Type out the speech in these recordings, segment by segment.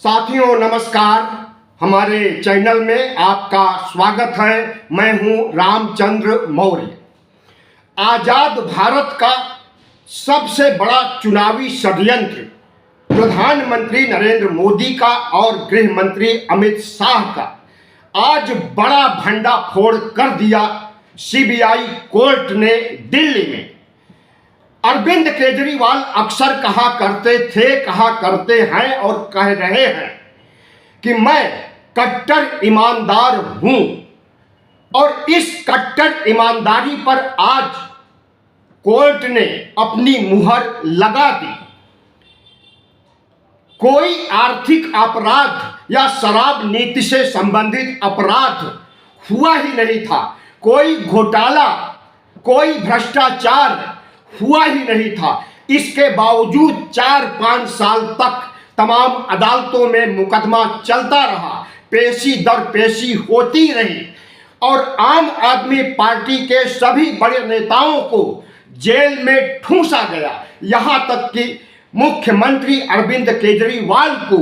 साथियों नमस्कार। हमारे चैनल में आपका स्वागत है। मैं हूं रामचंद्र मौर्य। आजाद भारत का सबसे बड़ा चुनावी षड्यंत्र प्रधानमंत्री नरेंद्र मोदी का और गृह मंत्री अमित शाह का आज बड़ा भंडाफोड़ कर दिया सीबीआई कोर्ट ने दिल्ली में। अरविंद केजरीवाल अक्सर कहा करते हैं और कह रहे हैं कि मैं कट्टर ईमानदार हूं, और इस कट्टर ईमानदारी पर आज कोर्ट ने अपनी मुहर लगा दी। कोई आर्थिक अपराध या शराब नीति से संबंधित अपराध हुआ ही नहीं था, कोई घोटाला, कोई भ्रष्टाचार हुआ ही नहीं था। इसके बावजूद 4-5 साल तक तमाम अदालतों में मुकदमा चलता रहा, पेशी दर पेशी होती रही और आम आदमी पार्टी के सभी बड़े नेताओं को जेल में ठूंसा गया। यहां तक कि मुख्यमंत्री अरविंद केजरीवाल को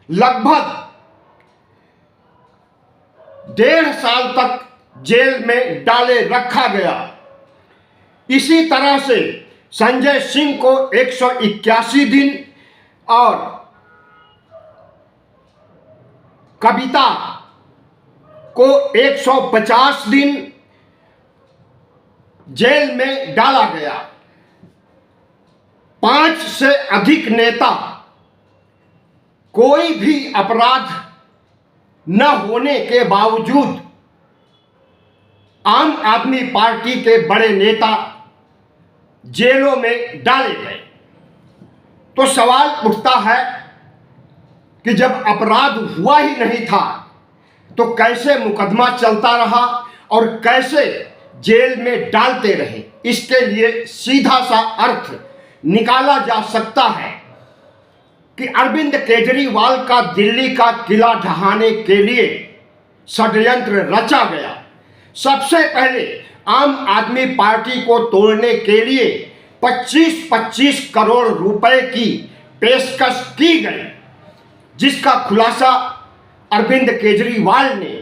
लगभग 1.5 साल तक जेल में डाले रखा गया। इसी तरह से संजय सिंह को 181 दिन और कविता को 150 दिन जेल में डाला गया। 5 से अधिक नेता कोई भी अपराध न होने के बावजूद आम आदमी पार्टी के बड़े नेता जेलों में डाले गए। तो सवाल उठता है कि जब अपराध हुआ ही नहीं था तो कैसे मुकदमा चलता रहा और कैसे जेल में डालते रहे। इसके लिए सीधा सा अर्थ निकाला जा सकता है कि अरविंद केजरीवाल का दिल्ली का किला ढहाने के लिए षड्यंत्र रचा गया। सबसे पहले आम आदमी पार्टी को तोड़ने के लिए 25-25 करोड़ रुपए की पेशकश की गई, जिसका खुलासा अरविंद केजरीवाल ने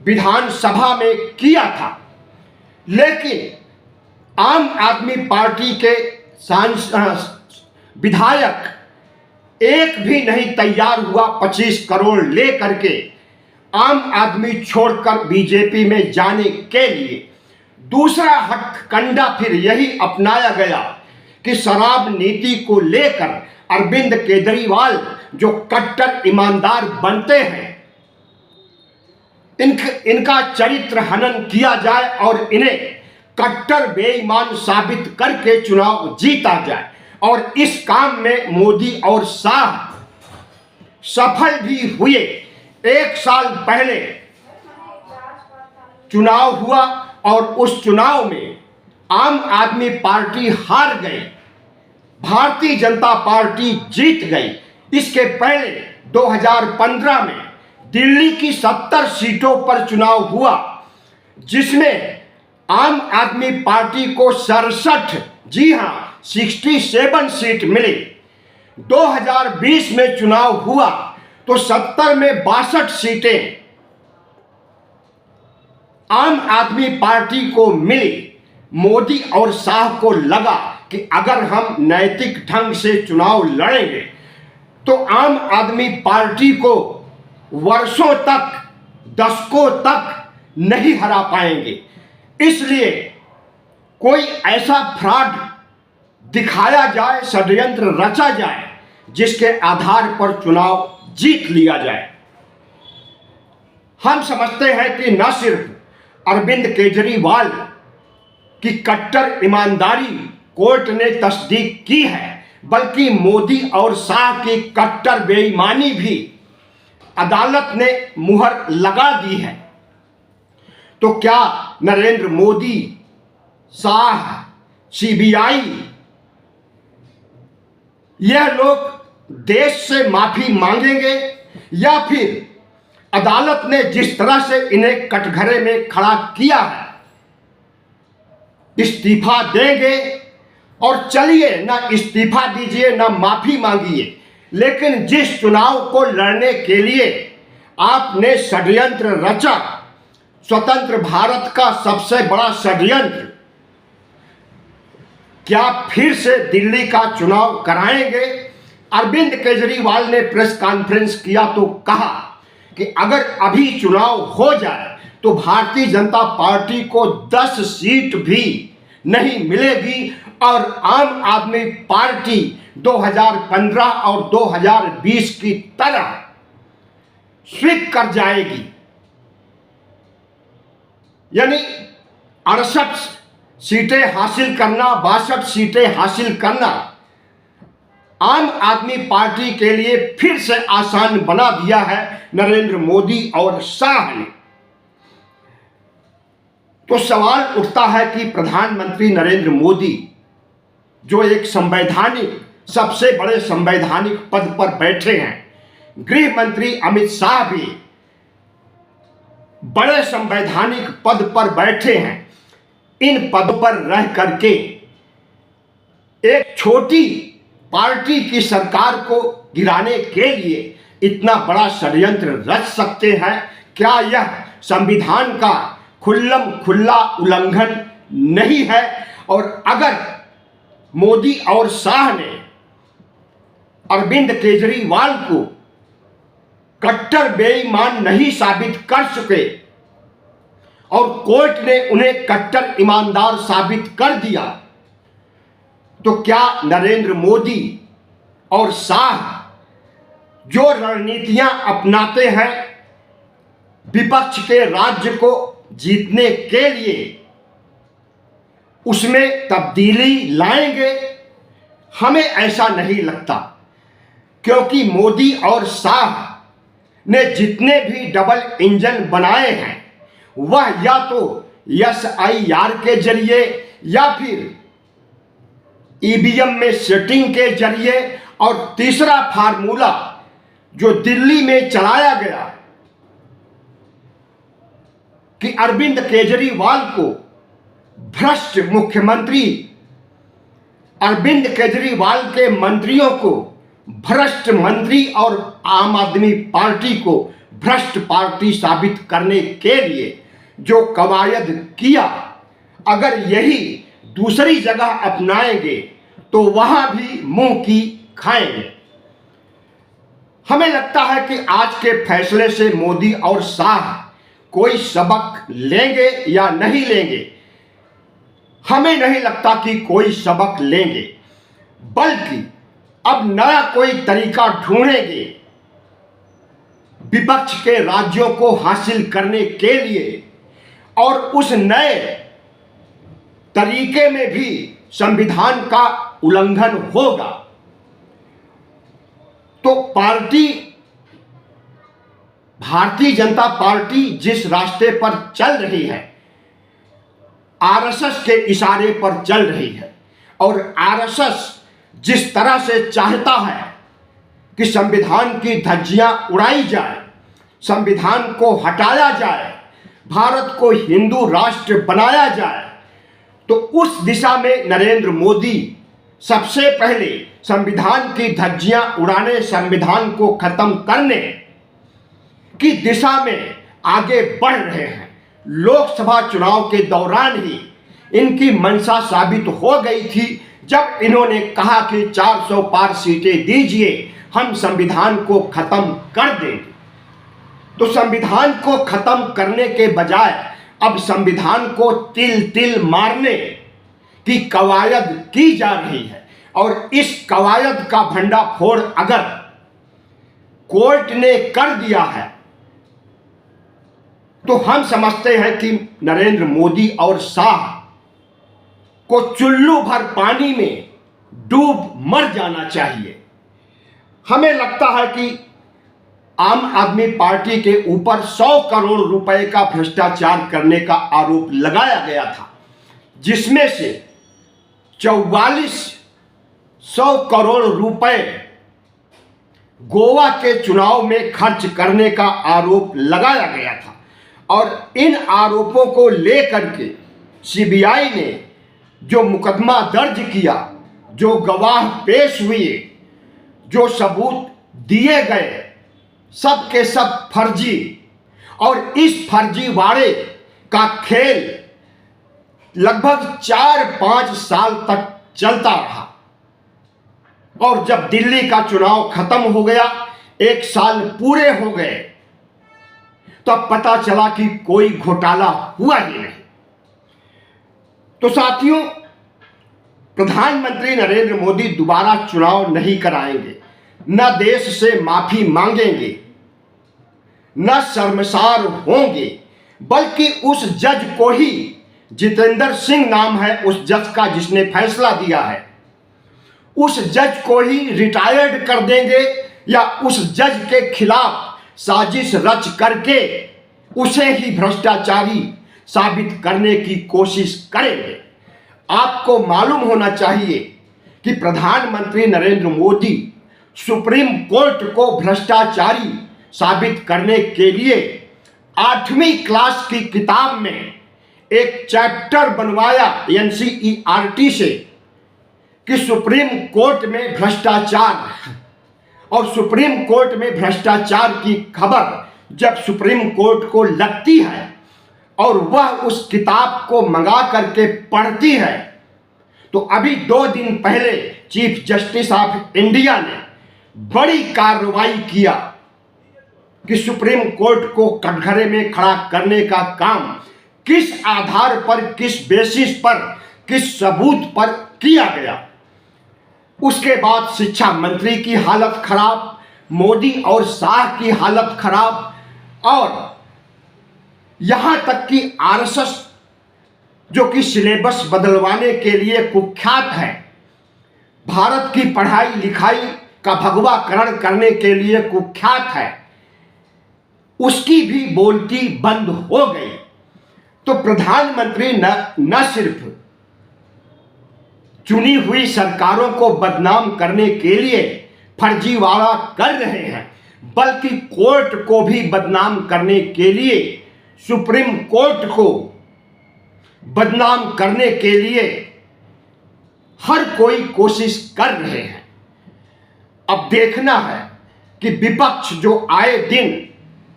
विधानसभा में किया था। लेकिन आम आदमी पार्टी के विधायक एक भी नहीं तैयार हुआ 25 करोड़ लेकर के आम आदमी छोड़कर बीजेपी में जाने के लिए। दूसरा हथकंडा फिर यही अपनाया गया कि शराब नीति को लेकर अरविंद केजरीवाल जो कट्टर ईमानदार बनते हैं, इनका चरित्र हनन किया जाए और इन्हें कट्टर बेईमान साबित करके चुनाव जीता जाए। और इस काम में मोदी और शाह सफल भी हुए। 1 साल पहले चुनाव हुआ और उस चुनाव में आम आदमी पार्टी हार गई, भारतीय जनता पार्टी जीत गई। इसके पहले 2015 में दिल्ली की 70 सीटों पर चुनाव हुआ, जिसमें आम आदमी पार्टी को 67, जी हां 67 सीट मिली। 2020 में चुनाव हुआ तो 70 में 62 सीटें आम आदमी पार्टी को मिली। मोदी और शाह को लगा कि अगर हम नैतिक ढंग से चुनाव लड़ेंगे तो आम आदमी पार्टी को वर्षों तक, दशकों तक नहीं हरा पाएंगे। इसलिए कोई ऐसा फ्रॉड दिखाया जाए, षड्यंत्र रचा जाए, जिसके आधार पर चुनाव जीत लिया जाए। हम समझते हैं कि न सिर्फ अरविंद केजरीवाल की कट्टर ईमानदारी कोर्ट ने तस्दीक की है, बल्कि मोदी और शाह की कट्टर बेईमानी भी अदालत ने मुहर लगा दी है। तो क्या नरेंद्र मोदी, शाह, सीबीआई, यह लोग देश से माफी मांगेंगे या फिर अदालत ने जिस तरह से इन्हें कटघरे में खड़ा किया है इस्तीफा देंगे? और चलिए, ना इस्तीफा दीजिए ना माफी मांगिए, लेकिन जिस चुनाव को लड़ने के लिए आपने षड्यंत्र रचा, स्वतंत्र भारत का सबसे बड़ा षड्यंत्र, क्या फिर से दिल्ली का चुनाव कराएंगे? अरविंद केजरीवाल ने प्रेस कॉन्फ्रेंस किया तो कहा कि अगर अभी चुनाव हो जाए तो भारतीय जनता पार्टी को 10 सीट भी नहीं मिलेगी और आम आदमी पार्टी 2015 और 2020 की तरह स्वीप कर जाएगी। यानी 68 सीटें हासिल करना, 62 सीटें हासिल करना आम आदमी पार्टी के लिए फिर से आसान बना दिया है नरेंद्र मोदी और शाह ने। तो सवाल उठता है कि प्रधानमंत्री नरेंद्र मोदी जो एक संवैधानिक, सबसे बड़े संवैधानिक पद पर बैठे हैं, गृह मंत्री अमित शाह भी बड़े संवैधानिक पद पर बैठे हैं, इन पद पर रह करके एक छोटी पार्टी की सरकार को गिराने के लिए इतना बड़ा षड्यंत्र रच सकते हैं? क्या यह संविधान का खुल्लम खुल्ला उल्लंघन नहीं है? और अगर मोदी और शाह ने अरविंद केजरीवाल को कट्टर बेईमान नहीं साबित कर सके और कोर्ट ने उन्हें कट्टर ईमानदार साबित कर दिया, तो क्या नरेंद्र मोदी और शाह जो रणनीतियां अपनाते हैं विपक्ष के राज्य को जीतने के लिए, उसमें तब्दीली लाएंगे? हमें ऐसा नहीं लगता, क्योंकि मोदी और शाह ने जितने भी डबल इंजन बनाए हैं वह या तो SIR के जरिए या फिर EVM में सेटिंग के जरिए, और तीसरा फार्मूला जो दिल्ली में चलाया गया कि अरविंद केजरीवाल को भ्रष्ट मुख्यमंत्री, अरविंद केजरीवाल के मंत्रियों को भ्रष्ट मंत्री और आम आदमी पार्टी को भ्रष्ट पार्टी साबित करने के लिए जो कवायद किया, अगर यही दूसरी जगह अपनाएंगे तो वहां भी मुंह की खाएंगे। हमें लगता है कि आज के फैसले से मोदी और शाह कोई सबक लेंगे या नहीं लेंगे। हमें नहीं लगता कि कोई सबक लेंगे, बल्कि अब नया कोई तरीका ढूंढेंगे विपक्ष के राज्यों को हासिल करने के लिए, और उस नए तरीके में भी संविधान का उल्लंघन होगा। तो पार्टी, भारतीय जनता पार्टी जिस रास्ते पर चल रही है, RSS के इशारे पर चल रही है, और RSS जिस तरह से चाहता है कि संविधान की धज्जियां उड़ाई जाए, संविधान को हटाया जाए, भारत को हिंदू राष्ट्र बनाया जाए, तो उस दिशा में नरेंद्र मोदी सबसे पहले संविधान की धज्जियां उड़ाने, संविधान को खत्म करने की दिशा में आगे बढ़ रहे हैं। लोकसभा चुनाव के दौरान ही इनकी मंशा साबित हो गई थी, जब इन्होंने कहा कि 400 पार सीटें दीजिए, हम संविधान को खत्म कर देंगे। तो संविधान को खत्म करने के बजाय अब संविधान को तिल तिल मारने की कवायद की जा रही है, और इस कवायद का भंडाफोड़ अगर कोर्ट ने कर दिया है तो हम समझते हैं कि नरेंद्र मोदी और शाह को चुल्लू भर पानी में डूब मर जाना चाहिए। हमें लगता है कि आम आदमी पार्टी के ऊपर 100 करोड़ रुपए का भ्रष्टाचार करने का आरोप लगाया गया था, जिसमें से 4400 करोड़ रुपए गोवा के चुनाव में खर्च करने का आरोप लगाया गया था। और इन आरोपों को लेकर के CBI ने जो मुकदमा दर्ज किया, जो गवाह पेश हुए, जो सबूत दिए गए सब के सब फर्जी, और इस फर्जीवाड़े का खेल लगभग 4-5 साल तक चलता रहा। और जब दिल्ली का चुनाव खत्म हो गया, 1 साल पूरे हो गए, तब पता चला कि कोई घोटाला हुआ ही नहीं। तो साथियों, प्रधानमंत्री नरेंद्र मोदी दोबारा चुनाव नहीं कराएंगे, न देश से माफी मांगेंगे, न शर्मसार होंगे, बल्कि उस जज को ही, जितेंद्र सिंह नाम है उस जज का जिसने फैसला दिया है, उस जज को ही रिटायर्ड कर देंगे, या उस जज के खिलाफ साजिश रच करके उसे ही भ्रष्टाचारी साबित करने की कोशिश करेंगे। आपको मालूम होना चाहिए कि प्रधानमंत्री नरेंद्र मोदी सुप्रीम कोर्ट को भ्रष्टाचारी साबित करने के लिए 8वीं क्लास की किताब में एक चैप्टर बनवाया NCERT से कि सुप्रीम कोर्ट में भ्रष्टाचार, और सुप्रीम कोर्ट में भ्रष्टाचार की खबर जब सुप्रीम कोर्ट को लगती है और वह उस किताब को मंगा करके पढ़ती है, तो अभी 2 दिन पहले चीफ जस्टिस ऑफ इंडिया ने बड़ी कार्रवाई किया कि सुप्रीम कोर्ट को कटघरे में खड़ा करने का काम किस आधार पर, किस बेसिस पर, किस सबूत पर किया गया। उसके बाद शिक्षा मंत्री की हालत खराब, मोदी और शाह की हालत खराब, और यहां तक कि RSS जो कि सिलेबस बदलवाने के लिए कुख्यात है, भारत की पढ़ाई लिखाई का भगवाकरण करने के लिए कुख्यात है, उसकी भी बोलती बंद हो गई। तो प्रधानमंत्री न सिर्फ चुनी हुई सरकारों को बदनाम करने के लिए फर्जीवाड़ा कर रहे हैं, बल्कि कोर्ट को भी बदनाम करने के लिए, सुप्रीम कोर्ट को बदनाम करने के लिए हर कोई कोशिश कर रहे हैं। अब देखना है कि विपक्ष जो आए दिन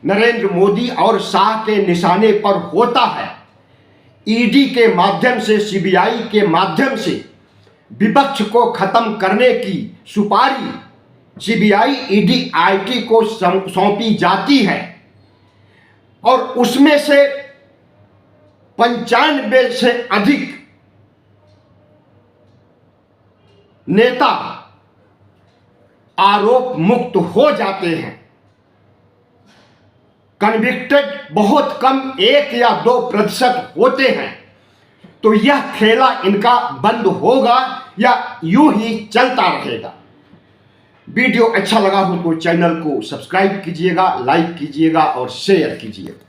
नरेंद्र मोदी और शाह के निशाने पर होता है, ईडी के माध्यम से, CBI के माध्यम से विपक्ष को खत्म करने की सुपारी CBI, ED, IT को सौंपी जाती है, और उसमें से 95 से अधिक नेता आरोप मुक्त हो जाते हैं। कन्विक्टेड बहुत कम 1 या 2% होते हैं। तो यह खेला इनका बंद होगा या यूं ही चलता रहेगा। वीडियो अच्छा लगा हो तो चैनल को सब्सक्राइब कीजिएगा, लाइक कीजिएगा और शेयर कीजिएगा।